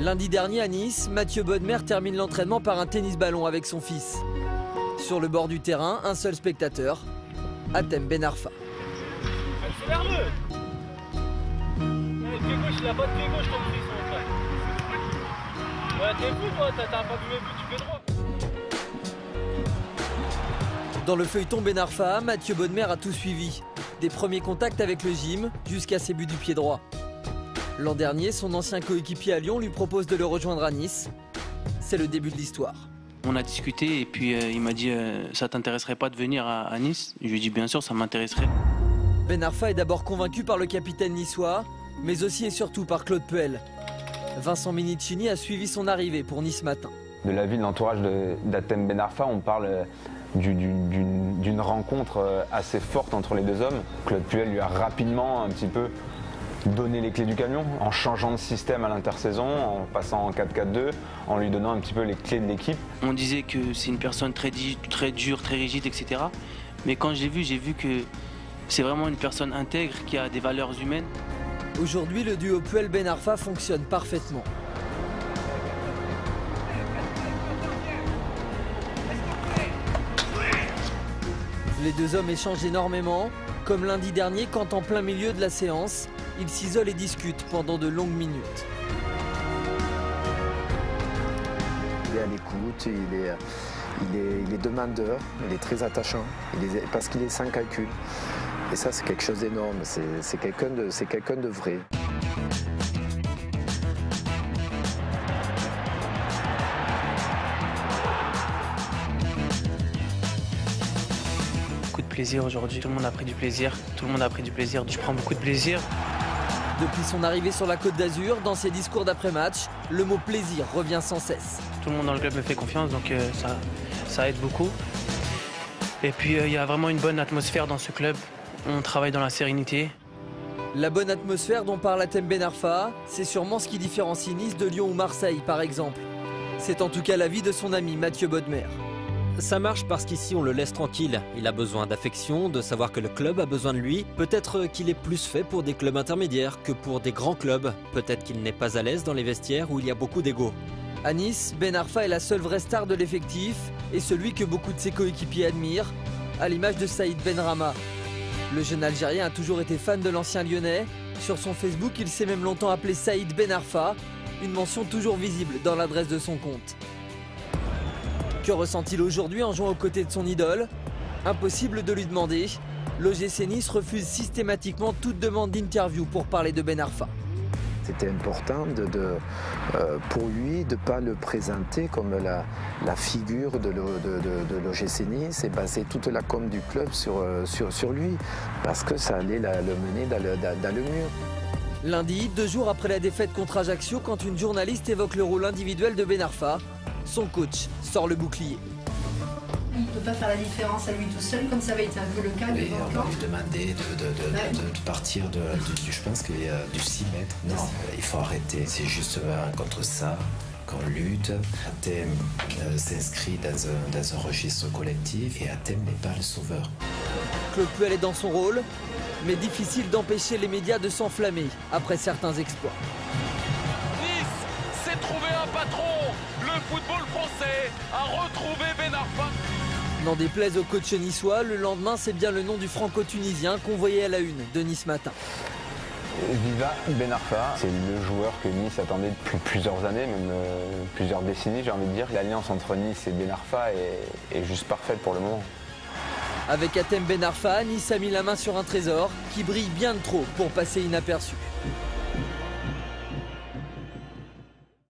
Lundi dernier à Nice, Mathieu Bodmer termine l'entraînement par un tennis-ballon avec son fils. Sur le bord du terrain, un seul spectateur, Hatem Ben Arfa. Accélère-le. Pied gauche, il a pas de pied gauche comme fils, mon frère. Ouais, t'es fou toi, t'as pas vu mes buts, tu fais droit. Dans le feuilleton Ben Arfa, Mathieu Bodmer a tout suivi. Des premiers contacts avec le gym jusqu'à ses buts du pied droit. L'an dernier, son ancien coéquipier à Lyon lui propose de le rejoindre à Nice. C'est le début de l'histoire. On a discuté et puis il m'a dit ça t'intéresserait pas de venir à Nice? Je lui ai dit bien sûr, ça m'intéresserait. Ben Arfa est d'abord convaincu par le capitaine niçois, mais aussi et surtout par Claude Puel. Vincent Minicini a suivi son arrivée pour Nice Matin. De la vie de l'entourage d'Hatem Ben Arfa, on parle d'une rencontre assez forte entre les deux hommes. Claude Puel lui a rapidement un petit peu donné les clés du camion en changeant de système à l'intersaison, en passant en 4-4-2, en lui donnant un petit peu les clés de l'équipe. On disait que c'est une personne très dure, très rigide, etc. Mais quand j'ai vu que c'est vraiment une personne intègre qui a des valeurs humaines. Aujourd'hui, le duo Puel-Ben Arfa fonctionne parfaitement. Les deux hommes échangent énormément, comme lundi dernier quand en plein milieu de la séance, ils s'isolent et discutent pendant de longues minutes. Il est à l'écoute, il est demandeur, il est très attachant, parce qu'il est sans calcul. Et ça, c'est quelque chose d'énorme, c'est quelqu'un de vrai. Beaucoup de plaisir aujourd'hui, tout le monde a pris du plaisir, je prends beaucoup de plaisir. Depuis son arrivée sur la Côte d'Azur, dans ses discours d'après-match, le mot plaisir revient sans cesse. Tout le monde dans le club me fait confiance, donc ça aide beaucoup. Et puis il y a vraiment une bonne atmosphère dans ce club, on travaille dans la sérénité. La bonne atmosphère dont parle Hatem Ben Arfa, c'est sûrement ce qui différencie Nice de Lyon ou Marseille par exemple. C'est en tout cas l'avis de son ami Mathieu Bodmer. Ça marche parce qu'ici on le laisse tranquille. Il a besoin d'affection, de savoir que le club a besoin de lui. Peut-être qu'il est plus fait pour des clubs intermédiaires que pour des grands clubs. Peut-être qu'il n'est pas à l'aise dans les vestiaires où il y a beaucoup d'ego. À Nice, Ben Arfa est la seule vraie star de l'effectif et celui que beaucoup de ses coéquipiers admirent, à l'image de Saïd Benrahma. Le jeune Algérien a toujours été fan de l'ancien Lyonnais. Sur son Facebook, il s'est même longtemps appelé Saïd Ben Arfa, une mention toujours visible dans l'adresse de son compte. Que ressent-il aujourd'hui en jouant aux côtés de son idole? Impossible de lui demander. L'OGC Nice refuse systématiquement toute demande d'interview pour parler de Ben Arfa. C'était important pour lui de ne pas le présenter comme la figure de l'OGC Nice et baser toute la com du club sur lui, parce que ça allait le mener dans le mur. Lundi, 2 jours après la défaite contre Ajaccio, quand une journaliste évoque le rôle individuel de Ben Arfa, son coach sort le bouclier. Il ne peut pas faire la différence à lui tout seul, comme ça avait été un peu le cas. Mais on va lui demander de partir je pense qu'il y a du 6 mètres. Non, il faut arrêter. C'est justement contre ça qu'on lutte. Hatem s'inscrit dans un registre collectif et Hatem n'est pas le sauveur. Claude Puel est dans son rôle, mais difficile d'empêcher les médias de s'enflammer après certains exploits. Nice s'est trouvé un patron. Le football français a retrouvé Ben Arfa. N'en déplaise au coach niçois, le lendemain, c'est bien le nom du franco-tunisien qu'on voyait à la une de Nice Matin. Viva Ben Arfa, c'est le joueur que Nice attendait depuis plusieurs années, même plusieurs décennies, j'ai envie de dire. L'alliance entre Nice et Ben Arfa est juste parfaite pour le moment. Avec Hatem Ben Arfa, Nice a mis la main sur un trésor qui brille bien de trop pour passer inaperçu.